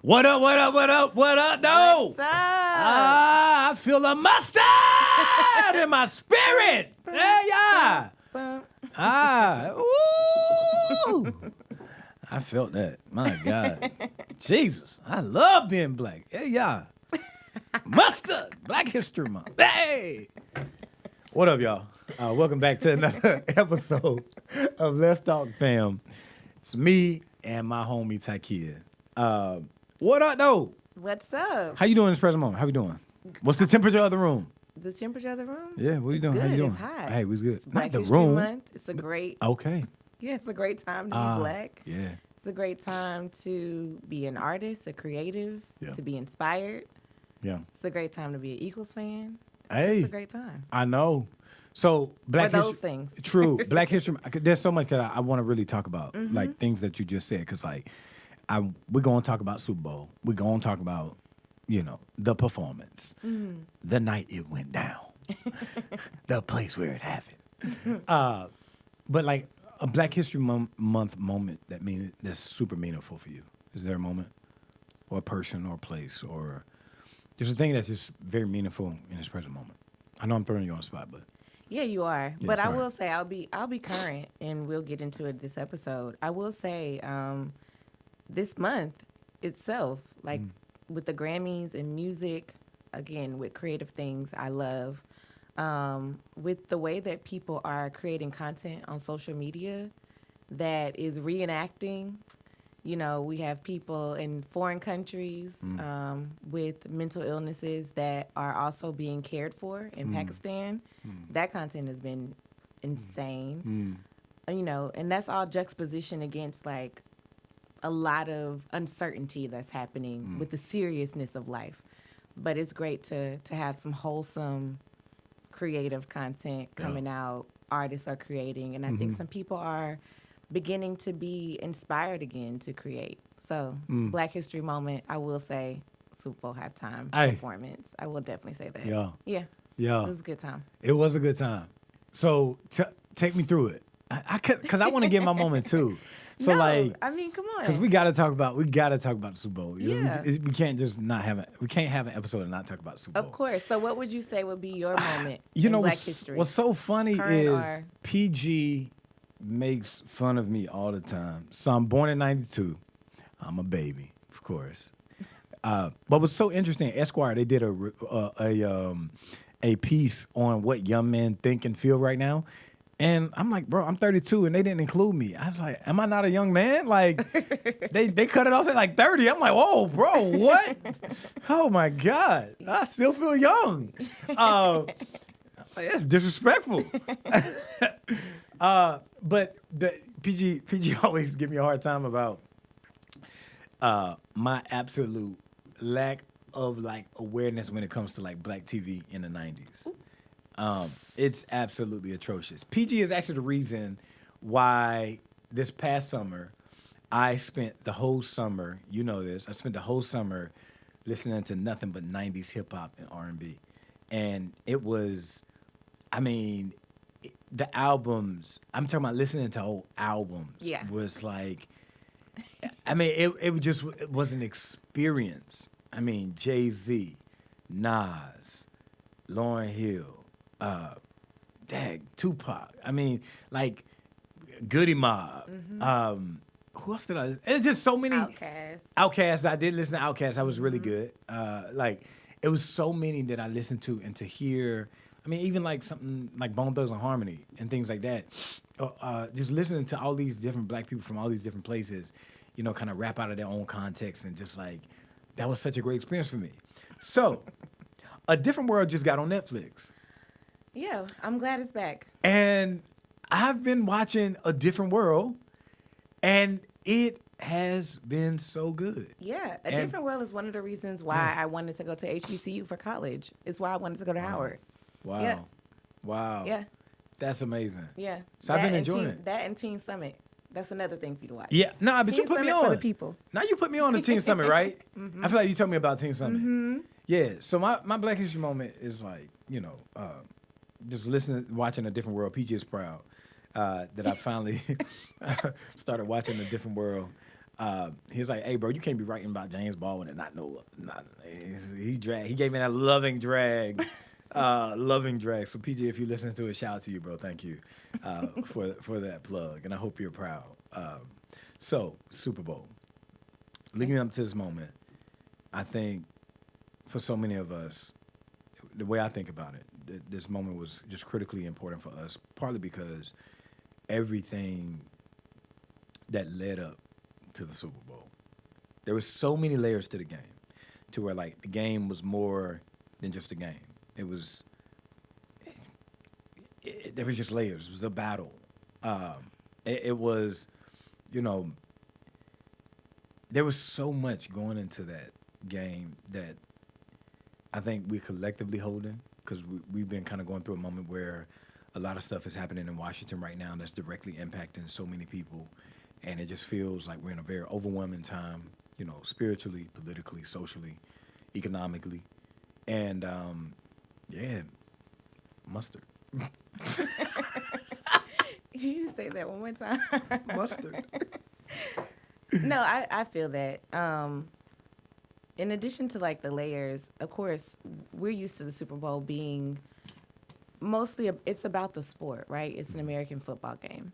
What up, what up, what up, what up, though? What's up? I feel a mustard in my spirit. Yeah. Ooh. I felt that. My God. Jesus. I love being black. Yeah. Mustard. Black History Month. Hey. What up, y'all? Welcome back to another episode of Let's Talk Fam. It's me and my homie Takia. What up, though? What's up? How you doing in this present moment? How we doing? What's the temperature of the room? The temperature of the room? Yeah, what you doing? Good. How you doing? It's hot. Hey, we good. It's Black Not the History room. Month. It's a great. Okay. Yeah, it's a great time to be black. Yeah. It's a great time to be an artist, a creative, Yeah. to be inspired. Yeah. It's a great time to be an Eagles fan. Hey. It's a great time. I know. So Black For those History, things. True. Black History. There's so much that I want to really talk about, like things that you just said, because like, we're gonna talk about Super Bowl. We're gonna talk about, the performance, the night it went down, the place where it happened. But like a Black History Month moment that's super meaningful for you. Is there a moment, or a person, or a place, or there's a thing that's just very meaningful in this present moment? I know I'm throwing you on the spot, but. Yeah, you are. Yeah, but I sorry. will say I'll be current, and we'll get into it this episode. I will say this month itself, like with the Grammys and music, again, with creative things I love, with the way that people are creating content on social media that is reenacting. We have people in foreign countries with mental illnesses that are also being cared for in Pakistan. That content has been insane. And that's all juxtaposition against like a lot of uncertainty that's happening with the seriousness of life. But it's great to have some wholesome, creative content coming out. Artists are creating, and I think some people are beginning to be inspired again to create. So, Black History Moment, I will say, Super Bowl halftime performance. I will definitely say that. Yeah. It was a good time. It was a good time. So take me through it. Because I want to get my moment too. So no, like, I mean, come on. because we gotta talk about the Super Bowl. Yeah. We can't just not have it. We can't have an episode and not talk about the Super Bowl. Of course. So, what would you say would be your moment You in know Black history? What's so funny Current is or- PG makes fun of me all the time. So I'm born in '92. I'm a baby, of course. But what's so interesting, Esquire, they did a piece on what young men think and feel right now. And I'm like, bro, I'm 32, and they didn't include me. I was like, am I not a young man? Like, they cut it off at like 30. I'm like, whoa, bro, what? Oh, my God. I still feel young. That's disrespectful. But PG always give me a hard time about my absolute lack of like awareness when it comes to like black TV in the 90s. It's absolutely atrocious. PG is actually the reason why this past summer I spent the whole summer, you know this, I spent the whole summer listening to nothing but 90s hip hop and R&B. And it was, the albums, I'm talking about listening to old albums, was like, it was an experience. Jay-Z, Nas, Lauryn Hill, Tupac. Goody Mob. Who else did I? It's just so many. Outkast. I did listen to Outkast. That was really good. It was so many that I listened to, and to hear. Even like something like Bone Thugs and Harmony and things like that. Just listening to all these different black people from all these different places, kind of rap out of their own context, and just like that was such a great experience for me. So, A Different World just got on Netflix. Yeah, I'm glad it's back. And I've been watching A Different World, and it has been so good. Yeah, A Different World is one of the reasons why I wanted to go to HBCU for college. It's why I wanted to go to Howard. Wow. Yeah. Wow. Yeah. That's amazing. Yeah. So I've been enjoying it. That and Teen Summit. That's another thing for you to watch. Yeah. Nah, but Teen you put me Summit on. for the people. Now you put me on the Teen Summit, right? I feel like you told me about Teen Summit. Yeah. So my Black History moment is like, just watching A Different World. PG is proud that I finally started watching A Different World. He was like, "Hey, bro, you can't be writing about James Baldwin and not know." He gave me that loving drag, loving drag. So PJ, if you listen to it, shout out to you, bro. Thank you for that plug, and I hope you're proud. So Super Bowl, leading up to this moment, I think for so many of us, the way I think about it, this moment was just critically important for us, partly because everything that led up to the Super Bowl. There was so many layers to the game, to where like the game was more than just a game. There was just layers. It was a battle. It was, you know, there was so much going into that game that I think we collectively holding, because we've been kind of going through a moment where a lot of stuff is happening in Washington right now that's directly impacting so many people. And it just feels like we're in a very overwhelming time, you know, spiritually, politically, socially, economically. And, yeah, mustard. You say that one more time. Mustard. No, I feel that. In addition to like the layers, of course, we're used to the Super Bowl being mostly, it's about the sport, right? It's an American football game.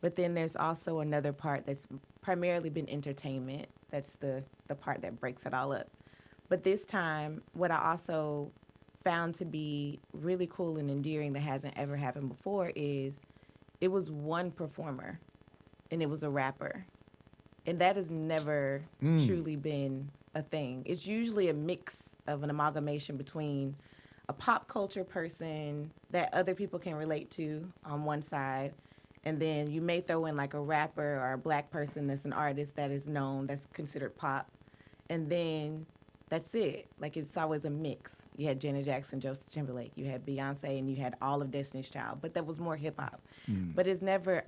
But then there's also another part that's primarily been entertainment. That's the part that breaks it all up. But this time, what I also found to be really cool and endearing that hasn't ever happened before is it was one performer, and it was a rapper. And that has never truly been a thing. It's usually a mix of an amalgamation between a pop culture person that other people can relate to on one side, and then you may throw in like a rapper or a black person that's an artist that is known, that's considered pop. And then that's it. Like, it's always a mix. You had Janet Jackson, Justin Timberlake, you had Beyonce, and you had all of Destiny's Child. But that was more hip hop. But it's never,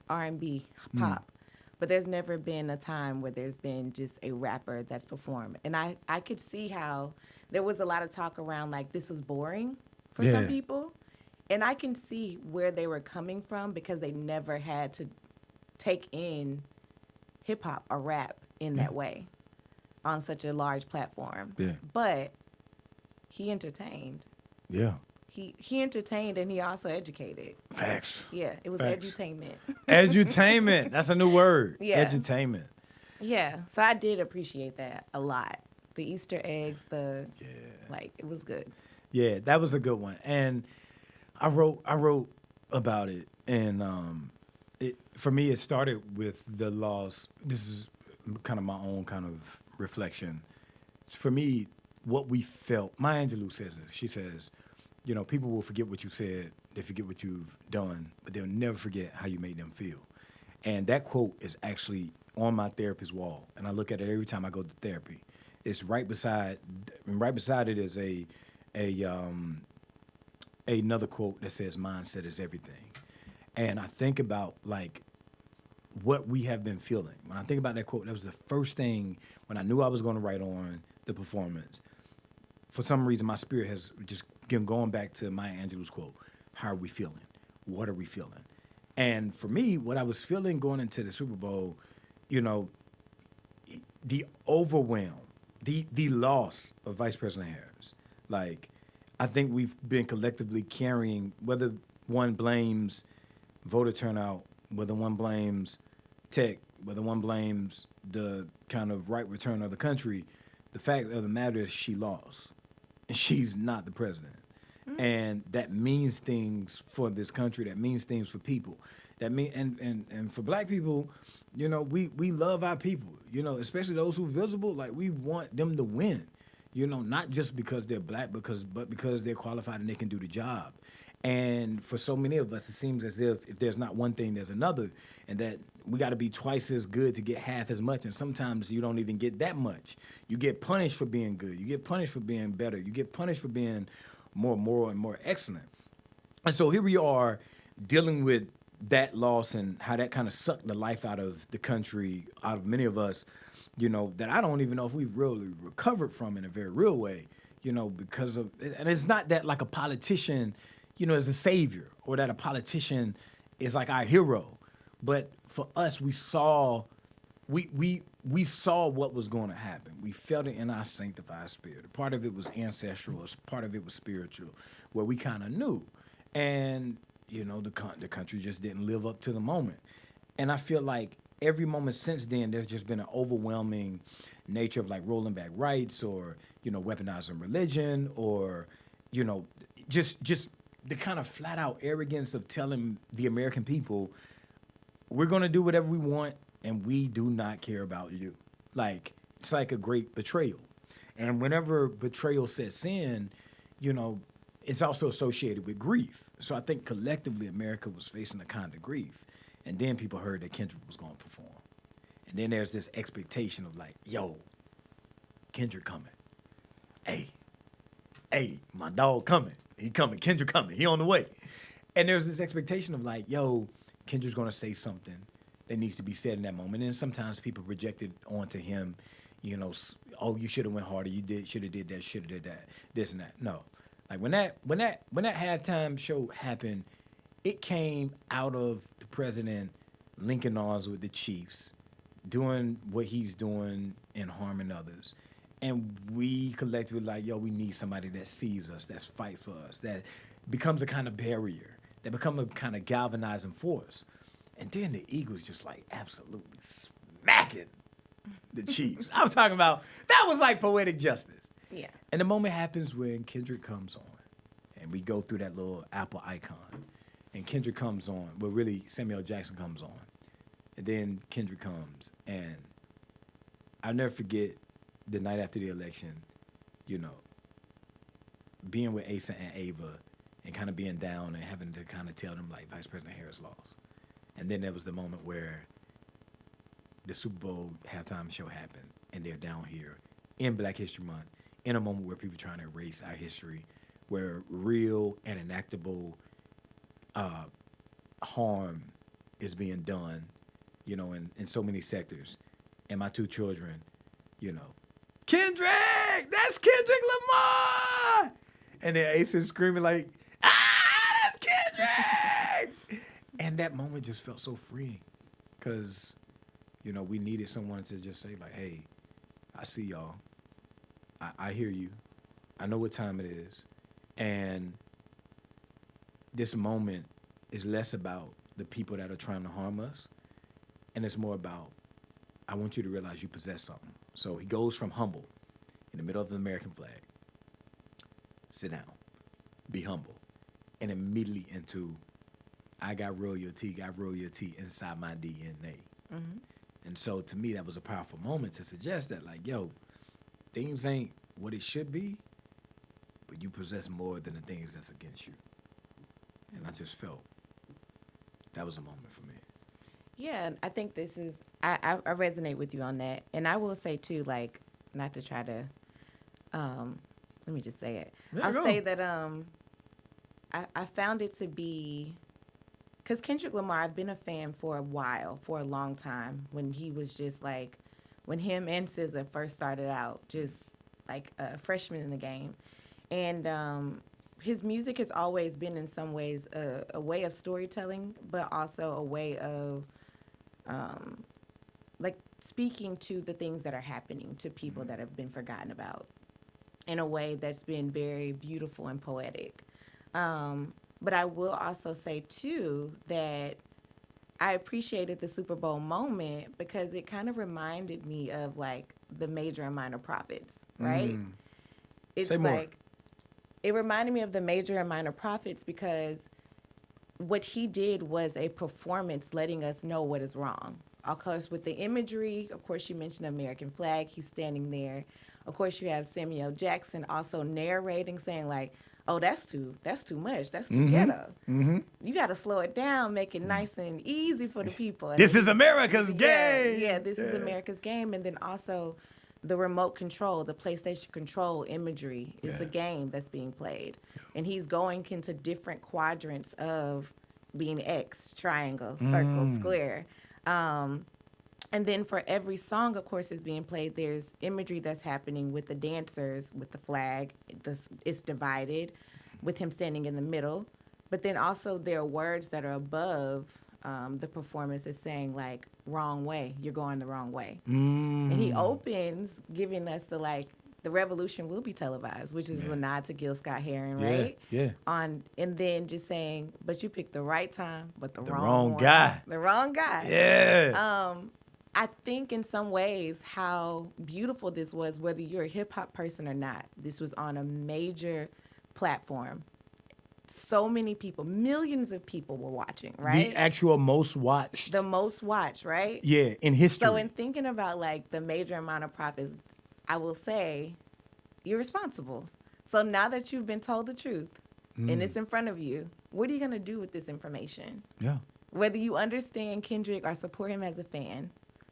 R&B, pop. But there's never been a time where there's been just a rapper that's performed. And I could see how there was a lot of talk around like this was boring for some people. And I can see where they were coming from because they never had to take in hip hop or rap in that way on such a large platform. Yeah. But he entertained. Yeah. He entertained and he also educated. Facts. Yeah, it was edutainment. Edutainment. That's a new word. Yeah. Edutainment. Yeah. So I did appreciate that a lot. The Easter eggs, like, it was good. Yeah, that was a good one. And I wrote about it, and for me it started with the loss. This is kind of my own kind of reflection. For me, what we felt, Maya Angelou says this. She says, you know, people will forget what you said, they forget what you've done, but they'll never forget how you made them feel. And that quote is actually on my therapist's wall, and I look at it every time I go to therapy. It's right beside it is another quote that says mindset is everything. And I think about like what we have been feeling. When I think about that quote, that was the first thing when I knew I was going to write on the performance. For some reason, my spirit has just been going back to Maya Angelou's quote. How are we feeling? What are we feeling? And for me, what I was feeling going into the Super Bowl, you know, the overwhelm, the loss of Vice President Harris. Like, I think we've been collectively carrying, whether one blames voter turnout, whether one blames tech, whether one blames the kind of right return of the country, the fact of the matter is she lost. And she's not the president. And that means things for this country. That means things for people. That mean and for black people, you know, we love our people. You know, especially those who are visible. Like, we want them to win. You know, not just because they're black, but because they're qualified and they can do the job. And for so many of us, it seems as if there's not one thing, there's another, and that we got to be twice as good to get half as much. And sometimes you don't even get that much. You get punished for being good. You get punished for being better. You get punished for being more moral and more excellent. And so here we are dealing with that loss and how that kind of sucked the life out of the country, out of many of us, you know, that I don't even know if we've really recovered from in a very real way, you know, because of, and it's not that like a politician, you know, is a savior or that a politician is like our hero. But for us, we saw we saw what was going to happen. We felt it in our sanctified spirit. Part of it was ancestral. Part of it was spiritual, where we kind of knew, and the country just didn't live up to the moment. And I feel like every moment since then, there's just been an overwhelming nature of like rolling back rights, or weaponizing religion, or just the kind of flat out arrogance of telling the American people, we're gonna do whatever we want, and we do not care about you. Like, it's like a great betrayal. And whenever betrayal sets in, it's also associated with grief. So I think collectively America was facing a kind of grief. And then people heard that Kendrick was going to perform. And then there's this expectation of like, yo, Kendrick coming. Hey, my dog coming. He coming. Kendrick coming. He on the way. And there's this expectation of like, yo, Kendrick's going to say something that needs to be said in that moment. And sometimes people project it onto him, oh, you should have went harder. You should have did that, should have did that, this and that. No. Like when that halftime show happened, it came out of the president linking arms with the Chiefs, doing what he's doing and harming others. And we collectively like, yo, we need somebody that sees us, that fights for us, that becomes a kind of barrier, that becomes a kind of galvanizing force. And then the Eagles just like absolutely smacking the Chiefs. I'm talking about, that was like poetic justice. Yeah. And the moment happens when Kendrick comes on, and we go through that little Apple icon, and Kendrick comes on, but really Samuel Jackson comes on, and then Kendrick comes, and I'll never forget the night after the election, being with Asa and Ava, and kind of being down and having to kind of tell them like Vice President Harris lost. And then there was the moment where the Super Bowl halftime show happened, and they're down here in Black History Month, in a moment where people are trying to erase our history, where real and enactable harm is being done, in so many sectors. And my two children, Kendrick! That's Kendrick Lamar! And then Ace is screaming like, that's Kendrick! And that moment just felt so freeing, because, we needed someone to just say like, hey, I see y'all. I hear you. I know what time it is. And this moment is less about the people that are trying to harm us, and it's more about, I want you to realize you possess something. So he goes from humble in the middle of the American flag, sit down, be humble, and immediately into, I got royalty inside my DNA. Mm-hmm. And so to me, that was a powerful moment to suggest that, like, yo, things ain't what it should be, but you possess more than the things that's against you. And I just felt that was a moment for me. Yeah, I think this is, I resonate with you on that. And I will say, too, like, not to try to, let me just say it. I'll say that I found it to be, because Kendrick Lamar, I've been a fan for a while, for a long time, when he was just like, when him and SZA first started out, just like a freshman in the game. And his music has always been in some ways a way of storytelling, but also a way of like speaking to the things that are happening to people that have been forgotten about in a way that's been very beautiful and poetic. But I will also say, too, that I appreciated the Super Bowl moment because it kind of reminded me of, like, the Major and Minor Prophets, right? It's Say more. like, it reminded me of the Major and Minor Prophets because what he did was a performance letting us know what is wrong. Of course, with the imagery, of course, you mentioned the American flag. He's standing there. Of course, you have Samuel Jackson also narrating, saying, like, oh, that's too much. That's too ghetto. Mm-hmm. You got to slow it down, make it nice and easy for the people. And this is America's game. Yeah, this is America's game. And then also the remote control, the PlayStation control imagery is a game that's being played. And he's going into different quadrants of being X, triangle, circle, square. And then for every song, of course, is being played, there's imagery that's happening with the dancers, with the flag. It's divided with him standing in the middle. But then also there are words that are above the performance is saying like wrong way, you're going the wrong way. Mm. And he opens giving us the revolution will be televised, which is a nod to Gil Scott Heron, right? Yeah. And then just saying, but you picked the right time, but the wrong one. guy. The wrong guy. Yeah. I think in some ways how beautiful this was, whether you're a hip hop person or not. This was on a major platform. So many people, millions of people were watching, right? The actual most watched. The most watched, right? Yeah, in history. So in thinking about like the major amount of profits, I will say you're responsible. So now that you've been told the truth and it's in front of you, what are you going to do with this information? Yeah. Whether you understand Kendrick or support him as a fan,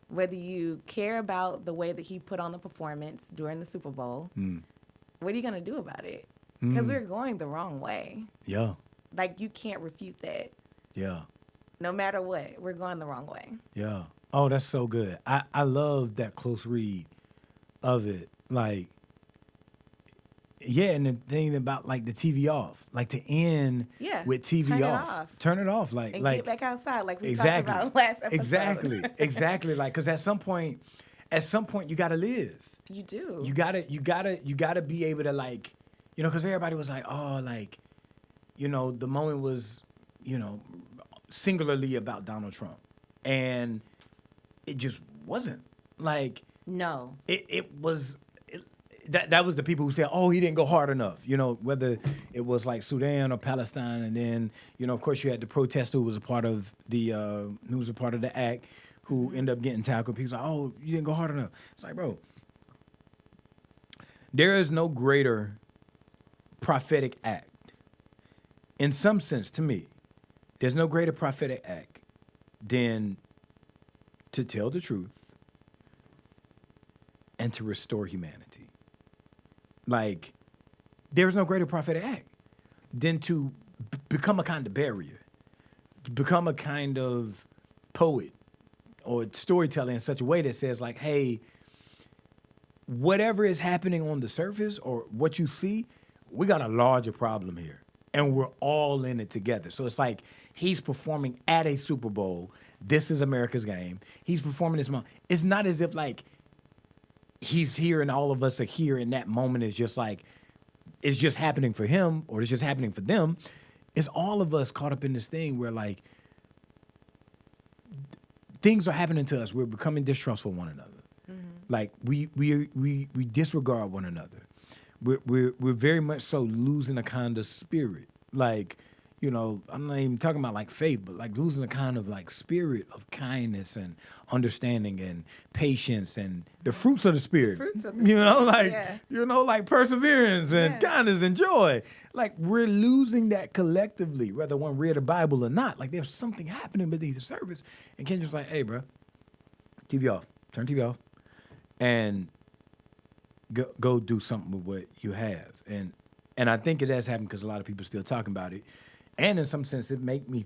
whether you care about the way that he put on the performance during the Super Bowl, what are you going to do about it? Because we're going the wrong way. Yeah. Like, you can't refute that. Yeah. No matter what, we're going the wrong way. Yeah. Oh, that's so good. I love that close read of it. Like, yeah, and the thing about like the TV off, like to end with TV turn off. Turn it off. Like, and like get back outside, like we exactly, talked about last episode. Exactly. Like, because at some point, you gotta live. You do. You gotta be able to like, you know, because everybody was like, oh, like, you know, the moment was, you know, singularly about Donald Trump, and it just wasn't. Like, no, it was. That was the people who said, oh, he didn't go hard enough. You know, whether it was like Sudan or Palestine, and then, you know, of course you had the protester who was a part of the act, who ended up getting tackled. People like, oh, you didn't go hard enough. It's like, bro, there is no greater prophetic act. In some sense, to me, there's no greater prophetic act than to tell the truth and to restore humanity. Like, there is no greater prophetic act than to become a kind of barrier, to become a kind of poet or storyteller in such a way that says, like, hey, whatever is happening on the surface or what you see, we got a larger problem here, and we're all in it together. So it's like he's performing at a Super Bowl. This is America's game. He's performing this moment. It's not as if, like, he's here and all of us are here, and that moment is just like, it's just happening for him or it's just happening for them. It's all of us caught up in this thing where, like, things are happening to us. We're becoming distrustful of one another. Like, we disregard one another. We're very much so losing a kind of spirit. Like, you know, I'm not even talking about like faith, but like losing a kind of like spirit of kindness and understanding and patience and the fruits of the spirit. You know, like perseverance and kindness and joy. Like, we're losing that collectively, whether one read the Bible or not. Like, there's something happening beneath the surface. And Kendrick's like, hey, bro, TV off. Turn TV off. And go do something with what you have. And I think it has happened because a lot of people are still talking about it. And in some sense, it makes me,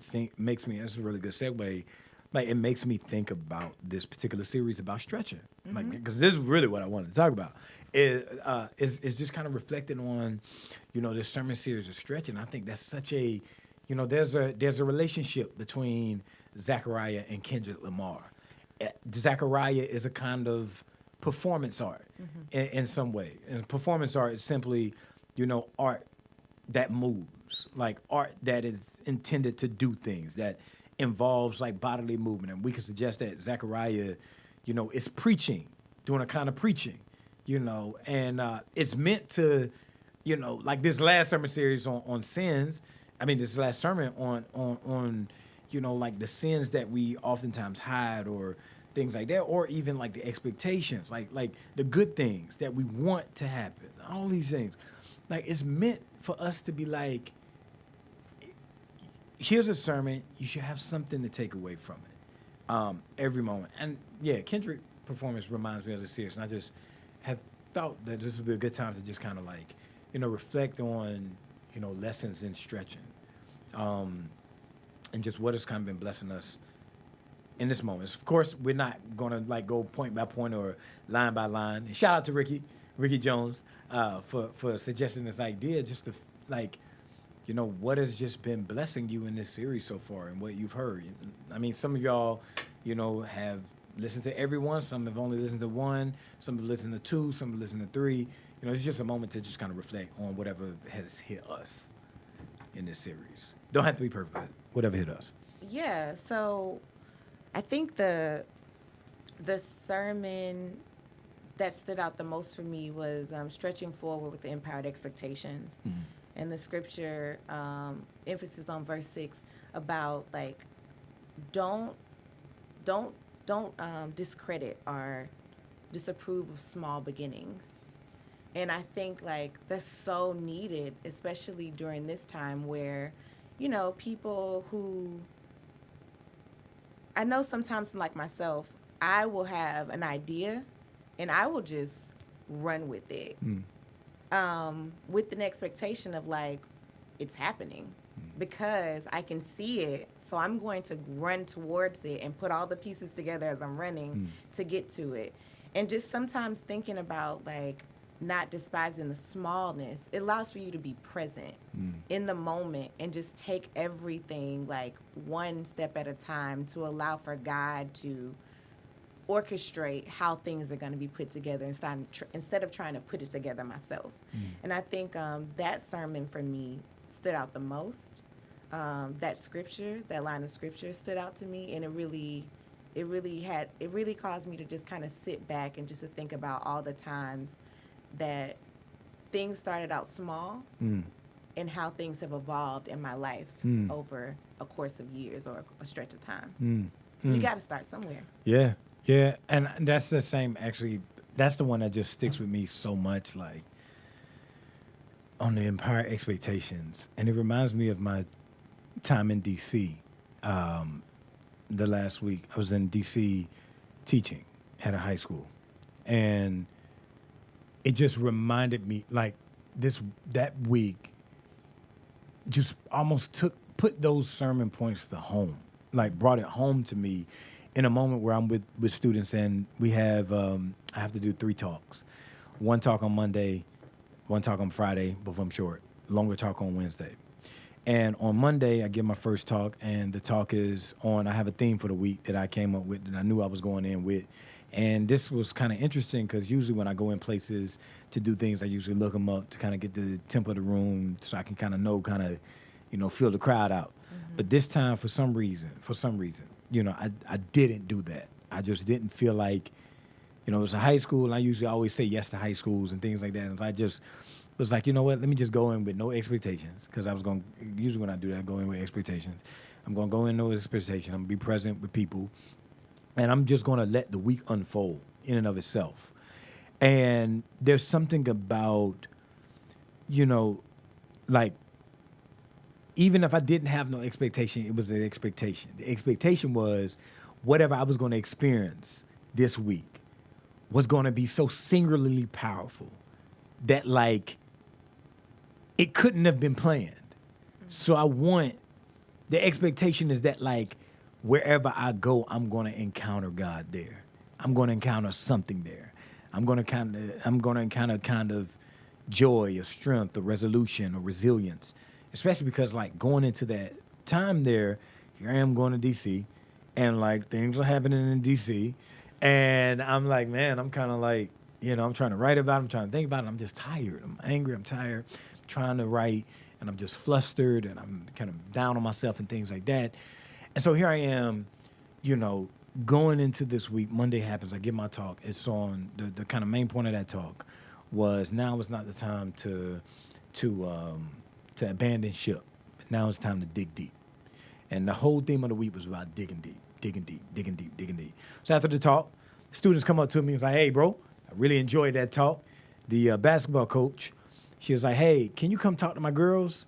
that's a really good segue, like, it makes me think about this particular series about stretching. Like, because this is really what I wanted to talk about. It's just kind of reflecting on, you know, this sermon series of stretching. I think that's such a, you know, there's a relationship between Zachariah and Kendrick Lamar. Zachariah is a kind of performance art in some way. And performance art is simply, you know, art that moves, like art that is intended to do things, that involves like bodily movement. And we can suggest that Zechariah, you know, is preaching, doing a kind of preaching, you know, and it's meant to, you know, like this last sermon series on sins. I mean, this last sermon on, you know, like the sins that we oftentimes hide or things like that, or even like the expectations, like the good things that we want to happen, all these things. Like, it's meant for us to be like, here's a sermon, you should have something to take away from it every moment. And yeah, Kendrick performance reminds me of the series, and I just have thought that this would be a good time to just kind of like, you know, reflect on, you know, lessons in stretching and just what has kind of been blessing us in this moment. Of course, we're not going to like go point by point or line by line. And shout out to Ricky Jones for suggesting this idea, just to like, what has just been blessing you in this series so far and what you've heard. I mean, some of y'all, have listened to everyone. Some have only listened to one. Some have listened to two. Some have listened to three. It's just a moment to just kind of reflect on whatever has hit us in this series. Don't have to be perfect, but whatever hit us. Yeah, so I think the sermon that stood out the most for me was stretching forward with the empowered expectations. Mm-hmm. And the scripture emphasis on verse 6 about like don't discredit or disapprove of small beginnings. And I think like that's so needed, especially during this time where, people who, I know sometimes like myself, I will have an idea and I will just run with it. With an expectation of like, it's happening because I can see it. So I'm going to run towards it and put all the pieces together as I'm running to get to it. And just sometimes thinking about like not despising the smallness, it allows for you to be present in the moment and just take everything like one step at a time to allow for God to orchestrate how things are going to be put together instead of trying to put it together myself. And I think that sermon for me stood out the most. That line of scripture stood out to me, and it really caused me to just kind of sit back and just to think about all the times that things started out small and how things have evolved in my life over a course of years or a stretch of time. You got to start somewhere. Yeah. Yeah, and that's the same, actually, that's the one that just sticks with me so much, like, on the Empire Expectations. And it reminds me of my time in D.C. The last week. I was in D.C. teaching at a high school. And it just reminded me, like, that week just almost put those sermon points to home, like, brought it home to me. In a moment where I'm with students and we have, I have to do 3 talks. 1 talk on Monday, 1 talk on Friday, both of them short, longer talk on Wednesday. And on Monday, I give my first talk, and the talk is on, I have a theme for the week that I came up with that I knew I was going in with. And this was kind of interesting because usually when I go in places to do things, I usually look them up to kind of get the tempo of the room so I can kind of know, feel the crowd out. But this time, for some reason, I didn't do that. I just didn't feel like, it was a high school, and I usually always say yes to high schools and things like that. And I just was like, you know what, let me just go in with no expectations, because usually when I do that, I go in with expectations. I'm going to go in with no expectations. I'm going to be present with people, and I'm just going to let the week unfold in and of itself. And there's something about, like, even if I didn't have no expectation, it was an expectation. The expectation was whatever I was going to experience this week was going to be so singularly powerful that, like, it couldn't have been planned. So the expectation is that, like, wherever I go, I'm going to encounter God there. I'm going to encounter something there. I'm going to encounter kind of joy or strength or resolution or resilience. Especially because, like, going into that time there, here I am going to D.C., and, like, things are happening in D.C., and I'm like, man, I'm kind of like, I'm trying to write about it, I'm trying to think about it, I'm just tired, I'm angry, I'm tired, I'm trying to write, and I'm just flustered, and I'm kind of down on myself and things like that. And so here I am, going into this week. Monday happens, I give my talk. It's on, the kind of main point of that talk was, now is not the time to abandon ship. Now it's time to dig deep. And the whole theme of the week was about digging deep. So after the talk, students come up to me and say, hey, bro, I really enjoyed that talk. The basketball coach, she was like, hey, can you come talk to my girls?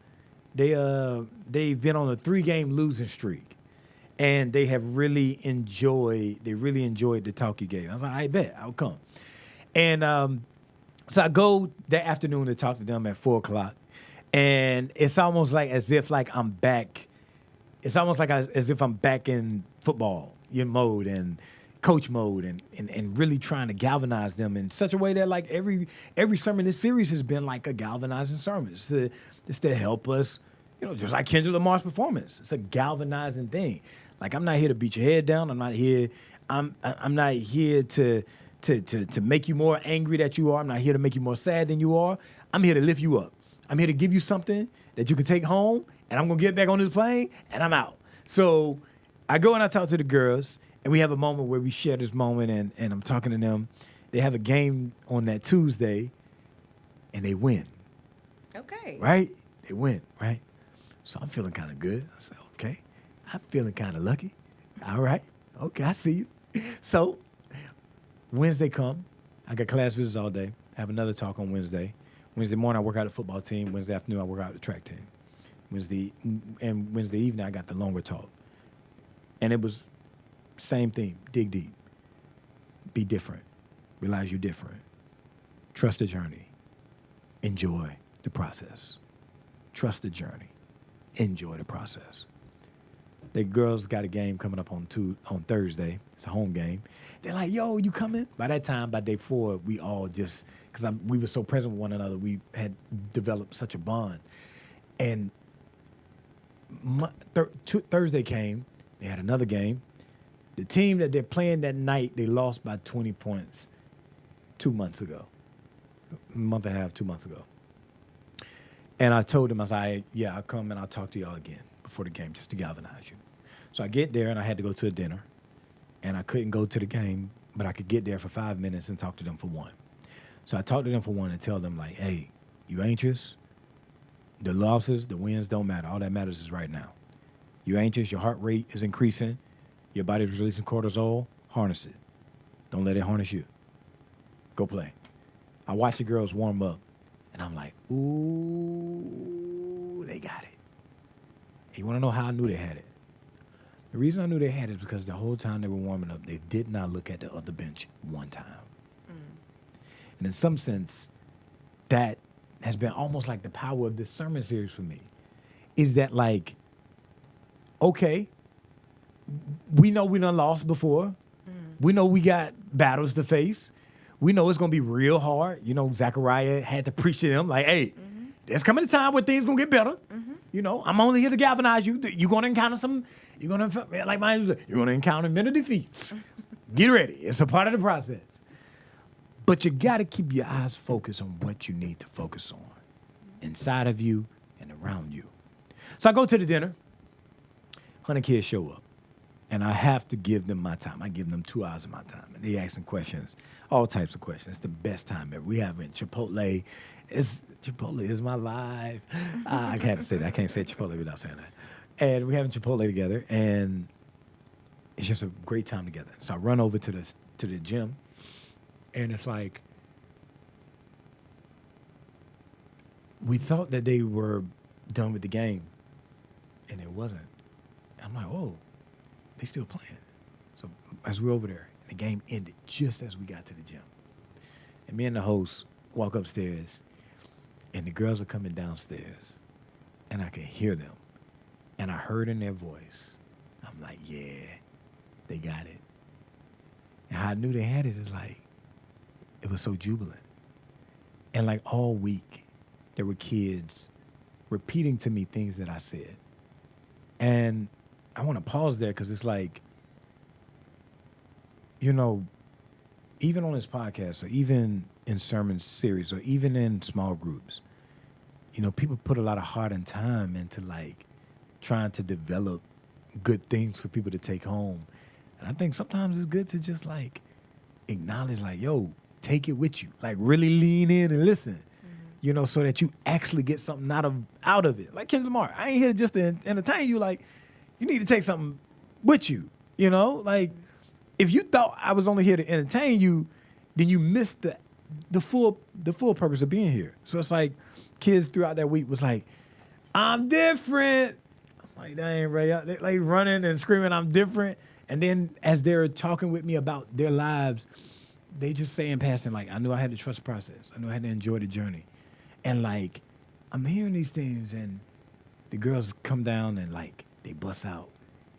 They've been on a 3-game losing streak, and they really enjoyed the talk you gave. I was like, I bet, I'll come. And so I go that afternoon to talk to them at 4:00. And it's almost like as if like I'm back. It's almost like as if I'm back in football mode and coach mode and really trying to galvanize them in such a way that, like, every sermon in this series has been like a galvanizing sermon. It's to help us, You know, just like Kendrick Lamar's performance. It's a galvanizing thing. Like, I'm not here to beat your head down. I'm not here to make you more angry that you are. I'm not here to make you more sad than you are. I'm here to lift you up. I'm here to give you something that you can take home, and I'm going to get back on this plane, and I'm out. So I go and I talk to the girls, and we have a moment where we share this moment, and I'm talking to them. They have a game on that Tuesday, and they win. Okay. Right? They win, right? So I'm feeling kind of good. I said, okay. I'm feeling kind of lucky. All right. Okay, I see you. So Wednesday come. I got class visits all day. I have another talk on Wednesday. Wednesday morning, I work out the football team. Wednesday afternoon, I work out the track team. Wednesday evening, I got the longer talk. And it was same theme, dig deep. Be different. Realize you're different. Trust the journey. Enjoy the process. Trust the journey. Enjoy the process. The girls got a game coming up on Thursday. It's a home game. They're like, yo, you coming? By that time, by day 4, we all just, because we were so present with one another, we had developed such a bond. And Thursday came, they had another game. The team that they're playing that night, they lost by 20 points 2 months ago. A month and a half, 2 months ago. And I told them, I was like, yeah, I'll come and I'll talk to y'all again before the game just to galvanize you. So I get there and I had to go to a dinner. And I couldn't go to the game, but I could get there for 5 minutes and talk to them for 1. So I talked to them for 1 and tell them, like, hey, you anxious? The losses, the wins don't matter. All that matters is right now. You anxious, your heart rate is increasing, your body's releasing cortisol, harness it. Don't let it harness you. Go play. I watch the girls warm up, and I'm like, ooh, they got it. You want to know how I knew they had it? The reason I knew they had it is because the whole time they were warming up, they did not look at the other bench one time. And in some sense, that has been almost like the power of this sermon series for me, is that like, okay, we know we done lost before. We know we got battles to face. We know it's going to be real hard. You know, Zechariah had to preach to them like, hey, there's coming a time where things going to get better. You know, I'm only here to galvanize you. You're going to encounter you're going to encounter many defeats. Get ready. It's a part of the process. But you got to keep your eyes focused on what you need to focus on inside of you and around you. So I go to the dinner. 100 kids show up. And I have to give them my time. I give them 2 hours of my time. And they asking questions, all types of questions. It's the best time ever. We have in Chipotle. Chipotle is my life. I can't say that. I can't say Chipotle without saying that. And we having Chipotle together. And it's just a great time together. So I run over to the gym. And it's like, we thought that they were done with the game. And it wasn't. I'm like, oh. They still playing. So as we're over there, the game ended just as we got to the gym. And me and the host walk upstairs, and the girls are coming downstairs, and I could hear them. And I heard in their voice, I'm like, yeah, they got it. And how I knew they had it is like, it was so jubilant. And like all week, there were kids repeating to me things that I said. And I want to pause there because it's like, you know, even on this podcast or even in sermon series or even in small groups, you know, people put a lot of heart and time into like trying to develop good things for people to take home. And I think sometimes it's good to just like acknowledge like, yo, take it with you. Like really lean in and listen, you know, so that you actually get something out of it. Like Kendrick Lamar, I ain't here just to entertain you. Like, you need to take something with you, you know? Like, if you thought I was only here to entertain you, then you missed the full purpose of being here. So it's like kids throughout that week was like, I'm different. I'm like, dang, Ray, they like running and screaming, I'm different. And then as they're talking with me about their lives, they just say in passing, like, I knew I had to trust the process. I knew I had to enjoy the journey. And like, I'm hearing these things and the girls come down and like, they bust out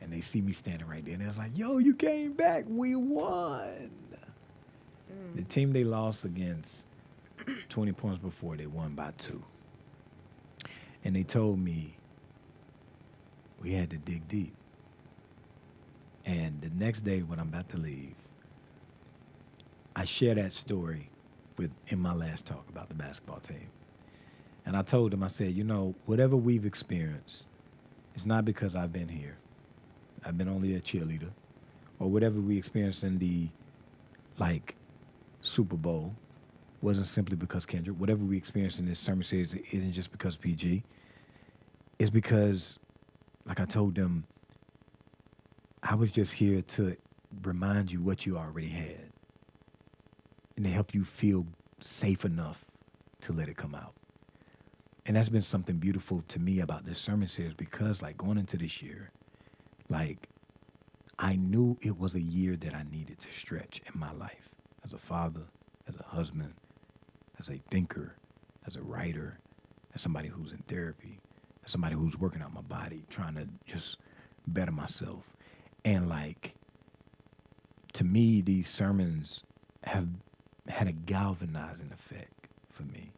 and they see me standing right there. And it's like, yo, you came back. We won. The team they lost against 20 points before, they won by 2. And they told me we had to dig deep. And the next day when I'm about to leave, I share that story in my last talk about the basketball team. And I told him, I said, whatever we've experienced, it's not because I've been here. I've been only a cheerleader. Or whatever we experienced in the, Super Bowl wasn't simply because Kendrick. Whatever we experienced in this sermon series isn't just because PG. It's because, like I told them, I was just here to remind you what you already had and to help you feel safe enough to let it come out. And that's been something beautiful to me about this sermon series because, going into this year, I knew it was a year that I needed to stretch in my life as a father, as a husband, as a thinker, as a writer, as somebody who's in therapy, as somebody who's working out my body, trying to just better myself. And to me, these sermons have had a galvanizing effect for me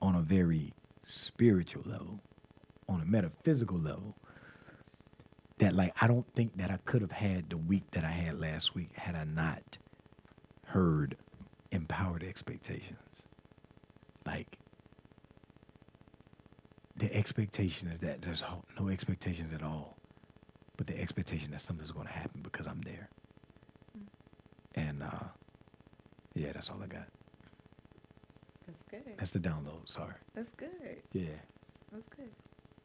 on a very spiritual level, on a metaphysical level, that I don't think that I could have had the week that I had last week had I not heard empowered expectations. The expectation is that there's no expectations at all, but the expectation that something's going to happen because I'm there. And yeah, that's all I got. That's good. That's the download. Sorry. That's good. Yeah. That's good.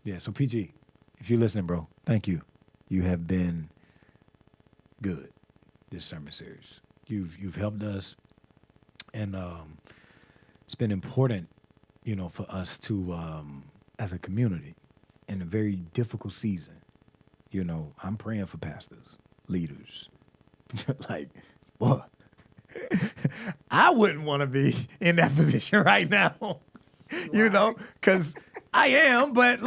Yeah. So PG, if you're listening, bro, thank you. You have been good this sermon series. You've helped us, and it's been important, for us to as a community in a very difficult season. I'm praying for pastors, leaders. Boy, I wouldn't want to be in that position right now. Because I am, but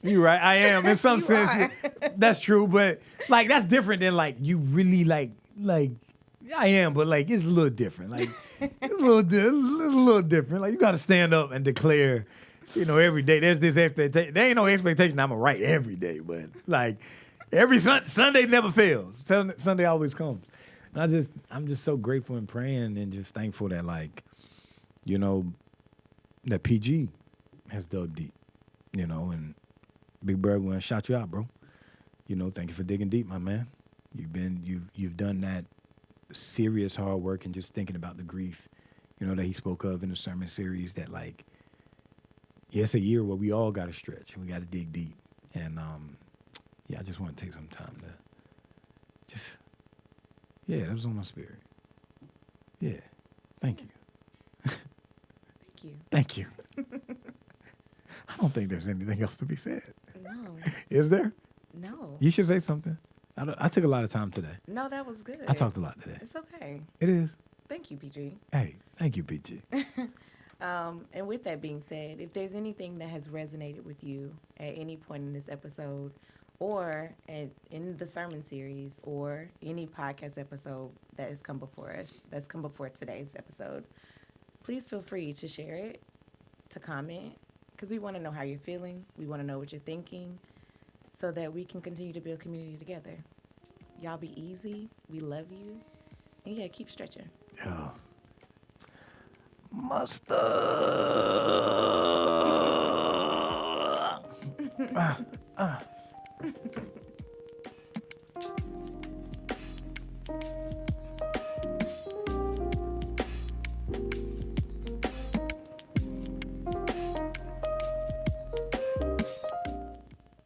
you're right, I am in some sense. That's true, but that's different than you really I am, but it's a little different. It's a little different. You got to stand up and declare, every day. There's this expectation. There ain't no expectation I'm gonna write every day, but every Sunday never fails. Sunday always comes. And I'm just so grateful and praying and just thankful that that PG has dug deep, and Big Bird went and shot you out, bro. Thank you for digging deep, my man. You've done that serious hard work and just thinking about the grief, that he spoke of in the sermon series that it's a year where we all got to stretch and we got to dig deep. And I just want to take some time to that was on my spirit. Yeah. Thank you. Thank you. Thank you. I don't think there's anything else to be said. No. Is there? No. You should say something. I took a lot of time today. No, that was good. I talked a lot today. It's okay. It is. Thank you, PG. Hey, thank you, PG. And with that being said, if there's anything that has resonated with you at any point in this episode or in the sermon series or any podcast episode that has come before us, that's come before today's episode, please feel free to share it, to comment, because we want to know how you're feeling. We want to know what you're thinking so that we can continue to build community together. Y'all be easy. We love you. And yeah, keep stretching. Yeah. Mustard.